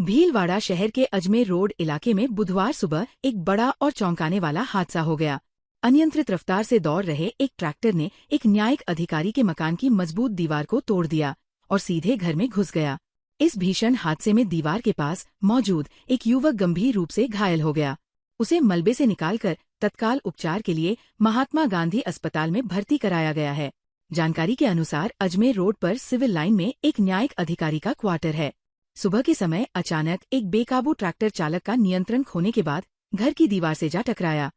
भीलवाड़ा शहर के अजमेर रोड इलाके में बुधवार सुबह एक बड़ा और चौंकाने वाला हादसा हो गया। अनियंत्रित रफ्तार से दौड़ रहे एक ट्रैक्टर ने एक न्यायिक अधिकारी के मकान की मजबूत दीवार को तोड़ दिया और सीधे घर में घुस गया। इस भीषण हादसे में दीवार के पास मौजूद एक युवक गंभीर रूप से घायल हो गया। उसे मलबे से निकालकर तत्काल उपचार के लिए महात्मा गांधी अस्पताल में भर्ती कराया गया है। जानकारी के अनुसार अजमेर रोड पर सिविल लाइन में एक न्यायिक अधिकारी का क्वार्टर है। सुबह के समय अचानक एक बेकाबू ट्रैक्टर चालक का नियंत्रण खोने के बाद घर की दीवार से जा टकराया।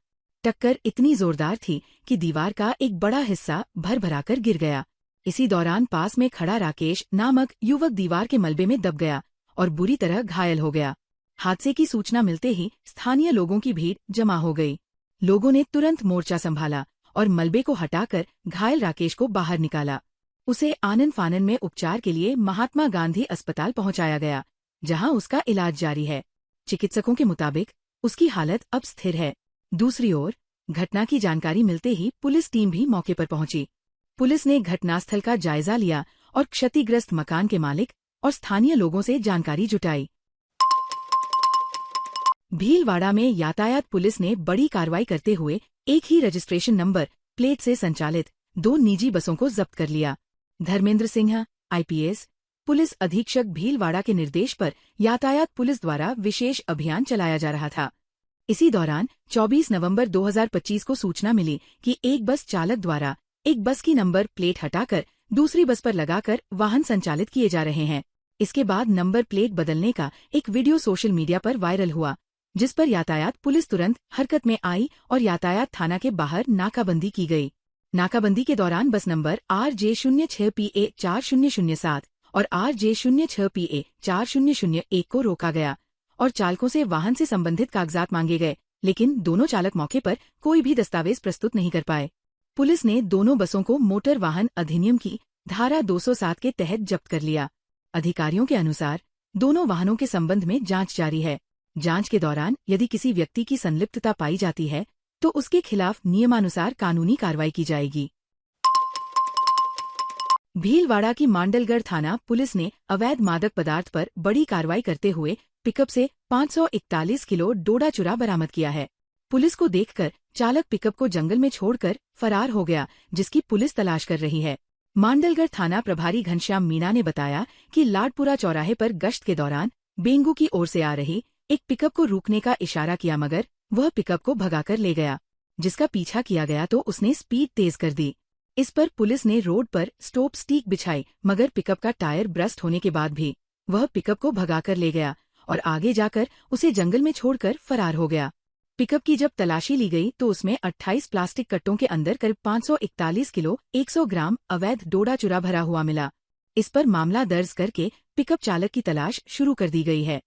टक्कर इतनी जोरदार थी कि दीवार का एक बड़ा हिस्सा भर-भराकर गिर गया। इसी दौरान पास में खड़ा राकेश नामक युवक दीवार के मलबे में दब गया और बुरी तरह घायल हो गया। हादसे की सूचना मिलते ही स्थानीय लोगों की भीड़ जमा हो गई। लोगों ने तुरंत मोर्चा संभाला और मलबे को हटाकर घायल राकेश को बाहर निकाला। उसे आनन फानन में उपचार के लिए महात्मा गांधी अस्पताल पहुंचाया गया, जहां उसका इलाज जारी है। चिकित्सकों के मुताबिक उसकी हालत अब स्थिर है। दूसरी ओर घटना की जानकारी मिलते ही पुलिस टीम भी मौके पर पहुंची। पुलिस ने घटनास्थल का जायजा लिया और क्षतिग्रस्त मकान के मालिक और स्थानीय लोगों से जानकारी जुटाई। भीलवाड़ा में यातायात पुलिस ने बड़ी कार्रवाई करते हुए एक ही रजिस्ट्रेशन नंबर प्लेट से संचालित 2 निजी बसों को जब्त कर लिया। धर्मेंद्र सिंह, IPS, पुलिस अधीक्षक भीलवाड़ा के निर्देश पर यातायात पुलिस द्वारा विशेष अभियान चलाया जा रहा था। इसी दौरान 24 नवंबर 2025 को सूचना मिली कि एक बस चालक द्वारा एक बस की नंबर प्लेट हटाकर दूसरी बस पर लगाकर वाहन संचालित किए जा रहे हैं। इसके बाद नंबर प्लेट बदलने का एक वीडियो सोशल मीडिया पर वायरल हुआ, जिस पर यातायात पुलिस तुरंत हरकत में आई और यातायात थाना के बाहर नाकाबंदी की गई। नाकाबंदी के दौरान बस नंबर RJ06PA 4007 और RJ06PA 4001 को रोका गया और चालकों से वाहन से संबंधित कागजात मांगे गए, लेकिन दोनों चालक मौके पर कोई भी दस्तावेज प्रस्तुत नहीं कर पाए। पुलिस ने दोनों बसों को मोटर वाहन अधिनियम की धारा 207 के तहत जब्त कर लिया। अधिकारियों के अनुसार दोनों वाहनों के संबंध में जांच जारी है। जांच के दौरान यदि किसी व्यक्ति की संलिप्तता पाई जाती है तो उसके खिलाफ नियमानुसार कानूनी कार्रवाई की जाएगी। भीलवाड़ा की मांडलगढ़ थाना पुलिस ने अवैध मादक पदार्थ पर बड़ी कार्रवाई करते हुए पिकअप से 541 किलो डोडा चूरा बरामद किया है। पुलिस को देखकर चालक पिकअप को जंगल में छोड़कर फरार हो गया, जिसकी पुलिस तलाश कर रही है। मांडलगढ़ थाना प्रभारी घनश्याम मीणा ने बताया कि लाडपुरा चौराहे पर गश्त के दौरान बेंगू की ओर से आ रही एक पिकअप को रुकने का इशारा किया, मगर वह पिकअप को भगाकर ले गया। जिसका पीछा किया गया तो उसने स्पीड तेज कर दी। इस पर पुलिस ने रोड पर स्टॉप स्टिक बिछाई, मगर पिकअप का टायर ब्रस्ट होने के बाद भी वह पिकअप को भगाकर ले गया और आगे जाकर उसे जंगल में छोड़कर फरार हो गया। पिकअप की जब तलाशी ली गई तो उसमें 28 प्लास्टिक कट्टों के अंदर करीब 541 किलो 100 ग्राम अवैध डोडा चूरा भरा हुआ मिला। इस पर मामला दर्ज करके पिकअप चालक की तलाश शुरू कर दी गई है।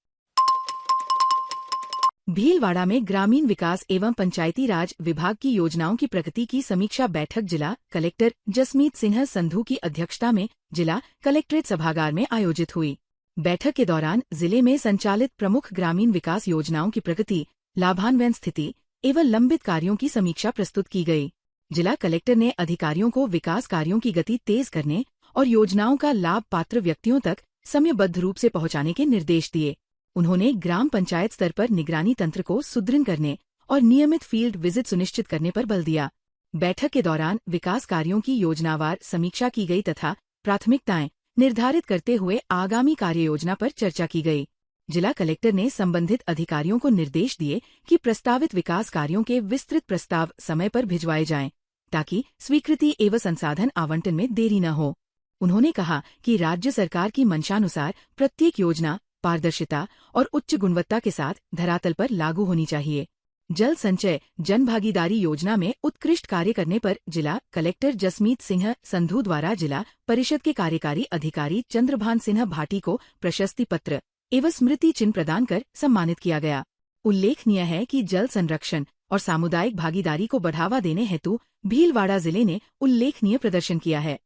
भीलवाड़ा में ग्रामीण विकास एवं पंचायती राज विभाग की योजनाओं की प्रगति की समीक्षा बैठक जिला कलेक्टर जसमीत सिंह संधू की अध्यक्षता में जिला कलेक्ट्रेट सभागार में आयोजित हुई। बैठक के दौरान जिले में संचालित प्रमुख ग्रामीण विकास योजनाओं की प्रगति, लाभान्वयन स्थिति एवं लंबित कार्यों की समीक्षा प्रस्तुत की गई। जिला कलेक्टर ने अधिकारियों को विकास कार्यों की गति तेज करने और योजनाओं का लाभ पात्र व्यक्तियों तक समयबद्ध रूप से पहुंचाने के निर्देश दिए। उन्होंने ग्राम पंचायत स्तर पर निगरानी तंत्र को सुदृढ़ करने और नियमित फील्ड विजिट सुनिश्चित करने पर बल दिया। बैठक के दौरान विकास कार्यों की योजनावार समीक्षा की गई तथा प्राथमिकताएं निर्धारित करते हुए आगामी कार्ययोजना पर चर्चा की गई। जिला कलेक्टर ने संबंधित अधिकारियों को निर्देश दिए कि प्रस्तावित विकास कार्यों के विस्तृत प्रस्ताव समय पर भिजवाए जाएं, ताकि स्वीकृति एवं संसाधन आवंटन में देरी न हो। उन्होंने कहा कि राज्य सरकार की मंशानुसार प्रत्येक योजना पारदर्शिता और उच्च गुणवत्ता के साथ धरातल पर लागू होनी चाहिए। जल संचय जन भागीदारी योजना में उत्कृष्ट कार्य करने पर जिला कलेक्टर जसमीत सिंह संधू द्वारा जिला परिषद के कार्यकारी अधिकारी चंद्रभान सिन्हा भाटी को प्रशस्ति पत्र एवं स्मृति चिन्ह प्रदान कर सम्मानित किया गया। उल्लेखनीय है कि जल संरक्षण और सामुदायिक भागीदारी को बढ़ावा देने हेतु भीलवाड़ा जिले ने उल्लेखनीय प्रदर्शन किया है।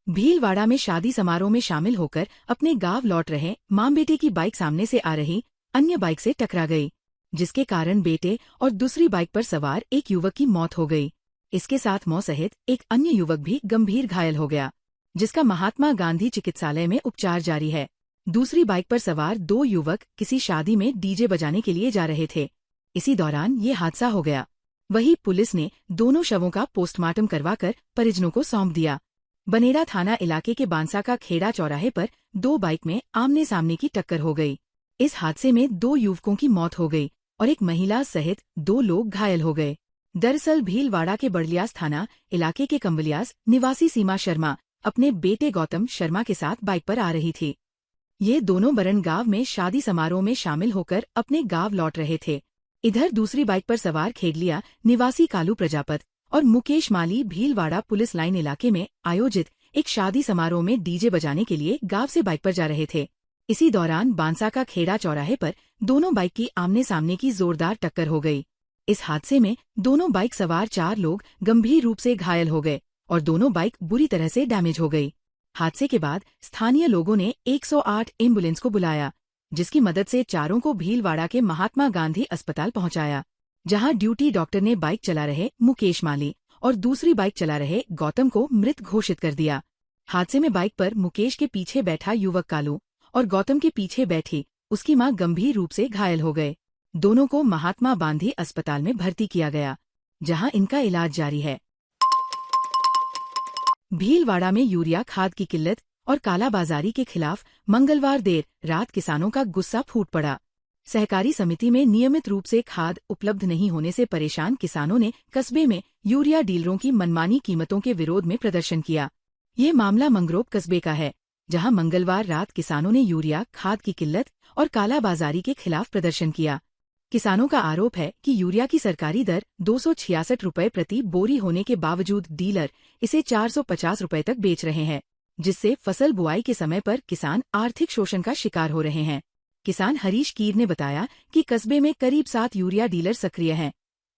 भीलवाड़ा में शादी समारोह में शामिल होकर अपने गांव लौट रहे मां बेटे की बाइक सामने से आ रही अन्य बाइक से टकरा गई, जिसके कारण बेटे और दूसरी बाइक पर सवार एक युवक की मौत हो गई। इसके साथ मौत सहित एक अन्य युवक भी गंभीर घायल हो गया, जिसका महात्मा गांधी चिकित्सालय में उपचार जारी है। दूसरी बाइक पर सवार 2 युवक किसी शादी में डीजे बजाने के लिए जा रहे थे। इसी दौरान ये हादसा हो गया। वहीं पुलिस ने दोनों शवों का पोस्टमार्टम करवाकर परिजनों को सौंप दिया। बनेरा थाना इलाके के बांसा का खेड़ा चौराहे पर 2 बाइक में आमने सामने की टक्कर हो गई। इस हादसे में 2 युवकों की मौत हो गई और एक महिला सहित 2 लोग घायल हो गए। दरअसल भीलवाड़ा के बड़लियास थाना इलाके के कंवलियास निवासी सीमा शर्मा अपने बेटे गौतम शर्मा के साथ बाइक पर आ रही थी। ये दोनों बरन गांव में शादी समारोह में शामिल होकर अपने गांव लौट रहे थे। इधर दूसरी बाइक पर सवार खेगलिया निवासी कालू प्रजापत और मुकेश माली भीलवाड़ा पुलिस लाइन इलाके में आयोजित एक शादी समारोह में डीजे बजाने के लिए गांव से बाइक पर जा रहे थे। इसी दौरान बांसा का खेड़ा चौराहे पर दोनों बाइक की आमने सामने की जोरदार टक्कर हो गई। इस हादसे में दोनों बाइक सवार 4 लोग गंभीर रूप से घायल हो गए और दोनों बाइक बुरी तरह से डैमेज हो गई। हादसे के बाद स्थानीय लोगों ने 108 एम्बुलेंस को बुलाया, जिसकी मदद से चारों को भीलवाड़ा के महात्मा गांधी अस्पताल पहुंचाया, जहां ड्यूटी डॉक्टर ने बाइक चला रहे मुकेश माली और दूसरी बाइक चला रहे गौतम को मृत घोषित कर दिया। हादसे में बाइक पर मुकेश के पीछे बैठा युवक कालू और गौतम के पीछे बैठी उसकी मां गंभीर रूप से घायल हो गए। दोनों को महात्मा गांधी अस्पताल में भर्ती किया गया, जहां इनका इलाज जारी है। भीलवाड़ा में यूरिया खाद की किल्लत और कालाबाजारी के खिलाफ मंगलवार देर रात किसानों का गुस्सा फूट पड़ा। सहकारी समिति में नियमित रूप से खाद उपलब्ध नहीं होने से परेशान किसानों ने कस्बे में यूरिया डीलरों की मनमानी कीमतों के विरोध में प्रदर्शन किया। ये मामला मंगरोप कस्बे का है, जहां मंगलवार रात किसानों ने यूरिया खाद की किल्लत और कालाबाजारी के खिलाफ प्रदर्शन किया। किसानों का आरोप है कि यूरिया की सरकारी दर 266 रुपये प्रति बोरी होने के बावजूद डीलर इसे 450 रुपये तक बेच रहे हैं, जिससे फसल बुआई के समय पर किसान आर्थिक शोषण का शिकार हो रहे हैं। किसान हरीश कीर ने बताया कि कस्बे में करीब 7 यूरिया डीलर सक्रिय हैं,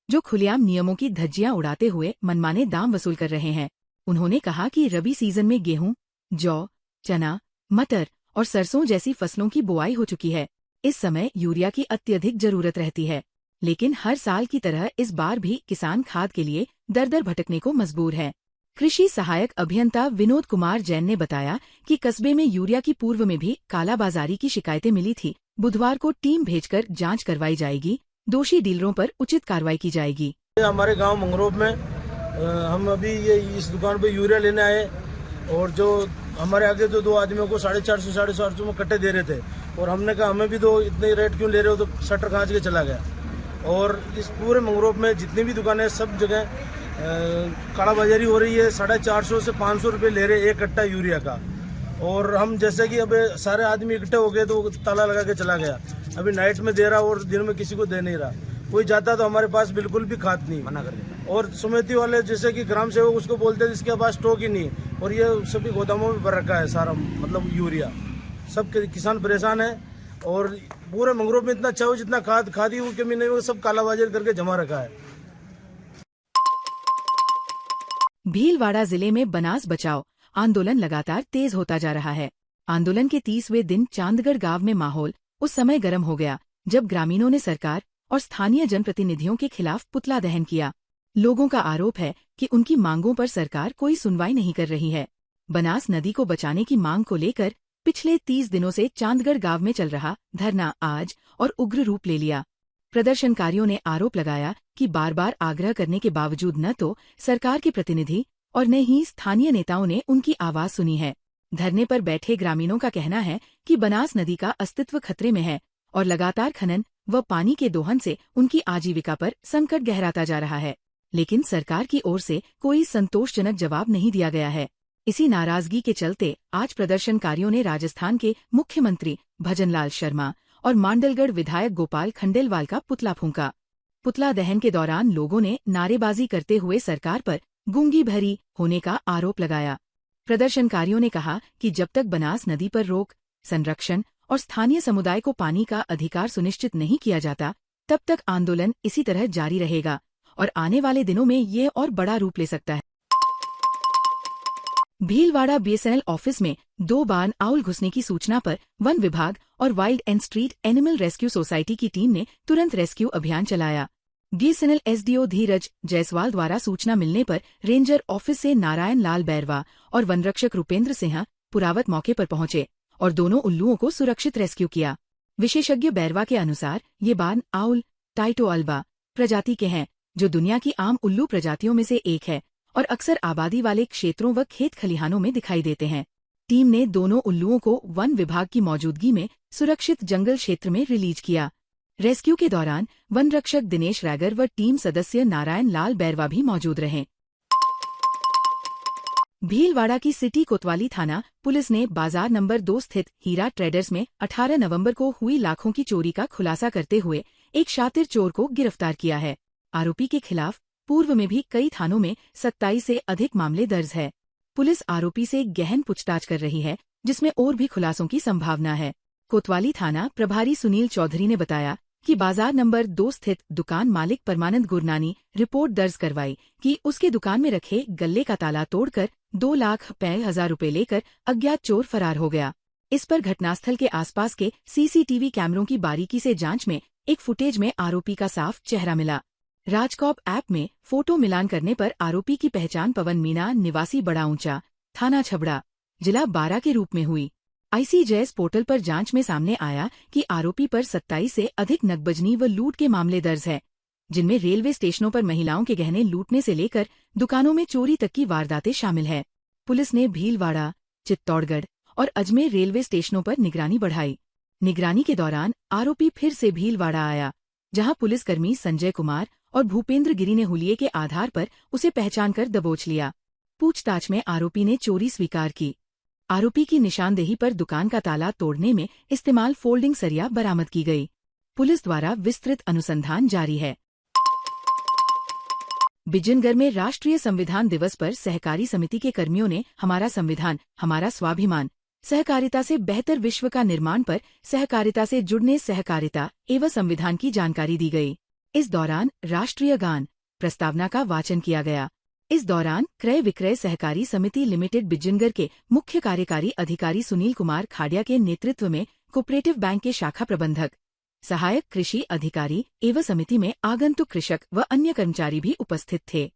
जो खुलेआम नियमों की धज्जियां उड़ाते हुए मनमाने दाम वसूल कर रहे हैं। उन्होंने कहा कि रबी सीजन में गेहूं, जौ, चना, मटर और सरसों जैसी फसलों की बुआई हो चुकी है। इस समय यूरिया की अत्यधिक जरूरत रहती है, लेकिन हर साल की तरह इस बार भी किसान खाद के लिए दर-दर भटकने को मजबूर है। कृषि सहायक अभियंता विनोद कुमार जैन ने बताया कि कस्बे में यूरिया की पूर्व में भी कालाबाजारी की शिकायतें मिली थी। बुधवार को टीम भेजकर जांच करवाई जाएगी, दोषी डीलरों पर उचित कार्रवाई की जाएगी। हमारे गांव मंगरोप में हम अभी ये इस दुकान पे यूरिया लेने आए और जो हमारे आगे जो 2 आदमियों को 450 450 में कट्टे दे रहे थे और हमने कहा हमें भी दो, इतने रेट क्यों ले रहे हो, तो शटर खांच के चला गया। और इस पूरे मंगरोप में जितनी भी दुकानें हैं सब जगह कालाबाजारी हो रही है। 450 से 500 रुपये ले रहे एक कट्टा यूरिया का। और हम जैसे कि अब सारे आदमी इकट्ठे हो गए तो ताला लगा के चला गया। अभी नाइट में दे रहा और दिन में किसी को दे नहीं रहा। कोई जाता तो हमारे पास बिल्कुल भी खाद नहीं, मना कर देता। और समिति वाले जैसे कि ग्राम सेवक उसको बोलते हैं इसके पास स्टॉक ही नहीं, और ये सभी गोदामों में भर रखा है सारा, मतलब यूरिया। सब किसान परेशान है और पूरे मंगरोप में इतना चाहो जितना खाद खादी वो कमी नहीं, वो सब कालाबाजारी करके जमा रखा है। भीलवाड़ा जिले में बनास बचाओ आंदोलन लगातार तेज होता जा रहा है। आंदोलन के 30वें दिन चांदगढ़ गांव में माहौल उस समय गर्म हो गया जब ग्रामीणों ने सरकार और स्थानीय जनप्रतिनिधियों के खिलाफ पुतला दहन किया। लोगों का आरोप है कि उनकी मांगों पर सरकार कोई सुनवाई नहीं कर रही है। बनास नदी को बचाने की मांग को लेकर पिछले 30 दिनों से चांदगढ़ गांव में चल रहा धरना आज और उग्र रूप ले लिया। प्रदर्शनकारियों ने आरोप लगाया कि बार बार आग्रह करने के बावजूद न तो सरकार के प्रतिनिधि और न ही स्थानीय नेताओं ने उनकी आवाज सुनी है। धरने पर बैठे ग्रामीणों का कहना है कि बनास नदी का अस्तित्व खतरे में है और लगातार खनन व पानी के दोहन से उनकी आजीविका पर संकट गहराता जा रहा है, लेकिन सरकार की ओर से कोई संतोषजनक जवाब नहीं दिया गया है। इसी नाराजगी के चलते आज प्रदर्शनकारियों ने राजस्थान के मुख्यमंत्री भजनलाल शर्मा और मांडलगढ़ विधायक गोपाल खंडेलवाल का पुतला फूंका। पुतला दहन के दौरान लोगों ने नारेबाजी करते हुए सरकार पर गूंगी भरी होने का आरोप लगाया। प्रदर्शनकारियों ने कहा कि जब तक बनास नदी पर रोक, संरक्षण और स्थानीय समुदाय को पानी का अधिकार सुनिश्चित नहीं किया जाता, तब तक आंदोलन इसी तरह जारी रहेगा और आने वाले दिनों में ये और बड़ा रूप ले सकता है। भीलवाड़ा बीएसएनएल ऑफिस में 2 बार आउल घुसने की सूचना पर वन विभाग और wild and street animal rescue society की टीम ने तुरंत रेस्क्यू अभियान चलाया। बीएसएनएल एसडीओ धीरज जायसवाल द्वारा सूचना मिलने पर रेंजर ऑफिस से नारायण लाल बैरवा और वनरक्षक रुपेंद्र सिंह पुरावत मौके पर पहुंचे और दोनों उल्लुओं को सुरक्षित रेस्क्यू किया। विशेषज्ञ बैरवा के अनुसार ये बान आउल टाइटो अल्बा प्रजाति के हैं, जो दुनिया की आम उल्लू प्रजातियों में से एक है और अक्सर आबादी वाले क्षेत्रों व खेत खलिहानों में दिखाई देते हैं। टीम ने दोनों उल्लुओं को वन विभाग की मौजूदगी में सुरक्षित जंगल क्षेत्र में रिलीज किया। रेस्क्यू के दौरान वन रक्षक दिनेश रैगर व टीम सदस्य नारायण लाल बैरवा भी मौजूद रहे। भीलवाड़ा की सिटी कोतवाली थाना पुलिस ने बाजार नंबर 2 स्थित हीरा ट्रेडर्स में 18 नवंबर को हुई लाखों की चोरी का खुलासा करते हुए एक शातिर चोर को गिरफ्तार किया है। आरोपी के खिलाफ पूर्व में भी कई थानों में 27 से अधिक मामले दर्ज है। पुलिस आरोपी से गहन पूछताछ कर रही है, जिसमें और भी खुलासों की संभावना है। कोतवाली थाना प्रभारी सुनील चौधरी ने बताया कि बाजार नंबर 2 स्थित दुकान मालिक परमानंद गुरनानी रिपोर्ट दर्ज करवाई कि उसके दुकान में रखे गल्ले का ताला तोड़कर 2,50,000 रुपए लेकर अज्ञात चोर फरार हो गया। इस पर घटनास्थल के आसपास के सीसीटीवी कैमरों की बारीकी से जांच में एक फुटेज में आरोपी का साफ चेहरा मिला। राजकॉप ऐप में फोटो मिलान करने पर आरोपी की पहचान पवन मीणा निवासी बड़ा ऊंचा थाना छबड़ा जिला बारा के रूप में हुई। ICJS पोर्टल पर जांच में सामने आया कि आरोपी पर 27 से अधिक नकबजनी व लूट के मामले दर्ज है, जिनमें रेलवे स्टेशनों पर महिलाओं के गहने लूटने से लेकर दुकानों में चोरी तक की वारदातें शामिल है। पुलिस ने भीलवाड़ा, चित्तौड़गढ़ और अजमेर रेलवे स्टेशनों पर निगरानी बढ़ाई। निगरानी के दौरान आरोपी फिर से भीलवाड़ा आया, जहां पुलिसकर्मी संजय कुमार और भूपेंद्र गिरी ने हुलिये के आधार पर उसे पहचान कर दबोच लिया। पूछताछ में आरोपी ने चोरी स्वीकार की। आरोपी की निशानदेही पर दुकान का ताला तोड़ने में इस्तेमाल फोल्डिंग सरिया बरामद की गई। पुलिस द्वारा विस्तृत अनुसंधान जारी है। बिजनगढ़ में राष्ट्रीय संविधान दिवस पर सहकारी समिति के कर्मियों ने हमारा संविधान हमारा स्वाभिमान सहकारिता से बेहतर विश्व का निर्माण पर सहकारिता से जुड़ने सहकारिता एवं संविधान की जानकारी दी गई। इस दौरान राष्ट्रीय गान प्रस्तावना का वाचन किया गया। इस दौरान क्रय विक्रय सहकारी समिति लिमिटेड बिजनगढ़ के मुख्य कार्यकारी अधिकारी सुनील कुमार खाडिया के नेतृत्व में कोऑपरेटिव बैंक के शाखा प्रबंधक, सहायक कृषि अधिकारी एवं समिति में आगंतुक कृषक व अन्य कर्मचारी भी उपस्थित थे।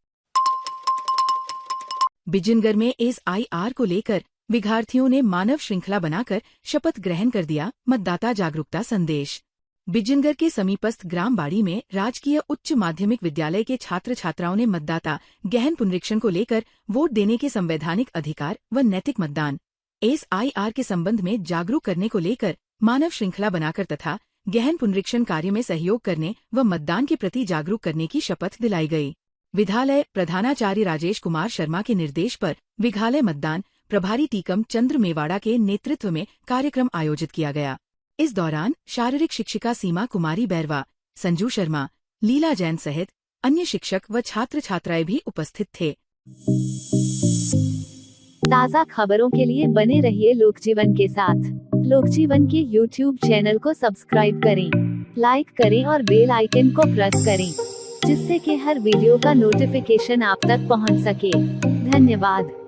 बिजनगढ़ में SIR को लेकर विद्यार्थियों ने मानव श्रृंखला बनाकर शपथ ग्रहण कर दिया मतदाता जागरूकता संदेश। बिजनगढ़ के समीपस्थ ग्राम बाड़ी में राजकीय उच्च माध्यमिक विद्यालय के छात्र छात्राओं ने मतदाता गहन पुनरीक्षण को लेकर वोट देने के संवैधानिक अधिकार व नैतिक मतदान SIR के संबंध में जागरूक करने को लेकर मानव श्रृंखला बनाकर तथा गहन पुनरीक्षण कार्य में सहयोग करने व मतदान के प्रति जागरूक करने की शपथ दिलाई गई। विद्यालय प्रधानाचार्य राजेश कुमार शर्मा के निर्देश पर विद्यालय मतदान प्रभारी टीकम चंद्र मेवाड़ा के नेतृत्व में कार्यक्रम आयोजित किया गया। इस दौरान शारीरिक शिक्षिका सीमा कुमारी बैरवा, संजू शर्मा, लीला जैन सहित अन्य शिक्षक व छात्र छात्राएं भी उपस्थित थे। ताज़ा खबरों के लिए बने रहिए लोकजीवन के साथ। लोकजीवन के YouTube चैनल को सब्सक्राइब करें, लाइक करें और बेल आइकन को प्रेस करें, जिससे कि हर वीडियो का नोटिफिकेशन आप तक पहुंच सके। धन्यवाद।